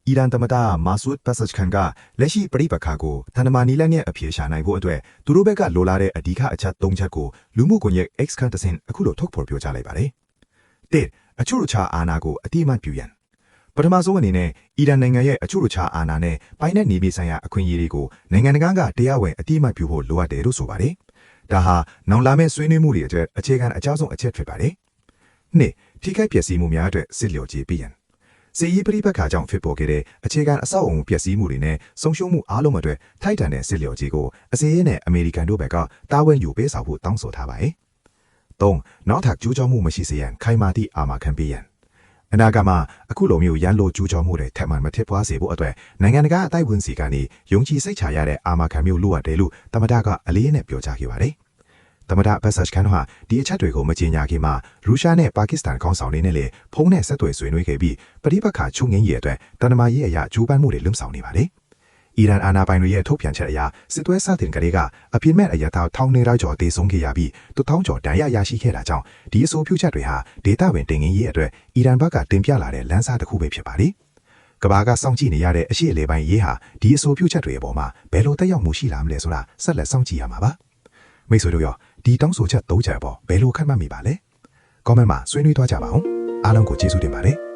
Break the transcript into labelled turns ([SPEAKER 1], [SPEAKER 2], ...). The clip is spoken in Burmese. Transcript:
[SPEAKER 1] အီရန်သမ္မတမာဆူဒ် ပက်ဆက်ခန်ကလက်ရှိပြိပခါကိုသံတမန်နီလန်းနဲ့အပြေရှာနိုင်ဖို့အတွက်သူတို့ဘက်ကလိုလားတဲ့အဓိကအချက်၃ချက်ကိုလူမှုကွန်ရက် X ခန့်တဆင့်အခုလိုထုတ်ဖော်ပြောကြားလိုက်ပါတယ်။တစ်အချို့ချအာဏာကိုအတိအမှတ်ပြုရန်ပထမဆုံးအနေနဲ့အီရန်နိုင်ငံရဲ့အချို့ချအာဏာနဲ့ပိုင်းနဲ့နေပြည်ဆိုင်ရာအခွင့်အရေးတွေကိုနိုင်ငံတကာကတရားဝင်အတိအမှတ်ပြုဖို့လိုအပ်တယ်လို့ဆိုပါတယ်။ဒါဟာနောင်လာမယ့်ဆွေးနွေးမှုတွေအတွက်အခြေခံအကြောင်းဆုံးအချက်ဖြစ်ပါတယ်။နှစ်ထိခိုက်ပျက်စီးမှုများအတွက်စစ်လျော်ကြေးပေးရန်စီရေးပရိပက္ခကြောင့်ဖြစ်ပေါ်ခဲ့တဲ့အခြေခံအဆောက်အုံပျက်စီးမှုတွေနဲ့ဆုံးရှုံးမှုအားလုံးအတွက်ထိုက်တန်တဲ့စစ်လျော်ကြေးကိုအစီအရင်နဲ့အမေရိကန်တို့ဘက်ကတာဝန်ယူပေးဆောင်ဖို့တောင်းဆိုထားပါတယ်။၃နောက်ထပ်ကျူးကျော်မှုမရှိစေရန်ခိုင်မာသည့်အာမခံပေးရန်အနာဂတ်မှာအခုလိုမျိုးရန်လိုကျူးကျော်မှုတွေထပ်မံမထစ်ပွားစေဖို့အတွက်နိုင်ငံတကာအတိုင်းဝန်စီကနေယုံကြည်စိတ်ချရတဲ့အာမခံမျိုးလိုအပ်တယ်လို့သမ္မတကအလေးနဲ့ပြောကြားခဲ့ပါတယ်။သမ္မတဘက်ဆက်ခန်ဟာဒီအချက်တွေကိုမကြေညာခင်မှာရုရှားနဲ့ပါကစ္စတန်ခေါင်းဆောင်တွေနဲ့လည်းဖုန်းနဲ့ဆက်သွယ်ဆွေးနွေးခဲ့ပြီးပဋိပက္ခချုပ်ငြိမ်းရေးအတွက်တန်တမာရေးအရာကြိုးပမ်းမှုတွေလွှမ်းဆောင်နေပါတယ်။အီရန်အာဏာပိုင်တွေရဲ့ထုတ်ပြန်ချက်အရစစ်သွဲစတင်ကလေးကအပြင်းမဲ့အရာထောင်နေရာကျော်တေဆုံးခဲ့ရပြီး1000ကျော်ဒဏ်ရာရရှိခဲ့တာကြောင့်ဒီအဆိုပြုချက်တွေဟာဒေတာဝင်တင်ငင်းရေးအတွက်အီရန်ဘက်ကတင်ပြလာတဲ့လမ်းစာတစ်ခုပဲဖြစ်ပါတယ်။ကမ္ဘာကစောင့်ကြည့်နေရတဲ့အရှိအလေပိုင်းရေးဟာဒီအဆိုပြုချက်တွေအပေါ်မှာဘယ်လိုတက်ရောက်မှုရှိလာမလဲဆိုတာဆက်လက်စောင့်ကြည့်ရမှာပါ။မိတ်ဆွေတို့ရောဒီတောင်းဆိုချက်၃ချက်အပေါ်ဘယ်လိုခန့်မှန်းမိပါလဲ။ comment မှာဆွေးနွေးသွားကြပါအောင်။အားလုံးကိုကျေးဇူးတင်ပါတယ်။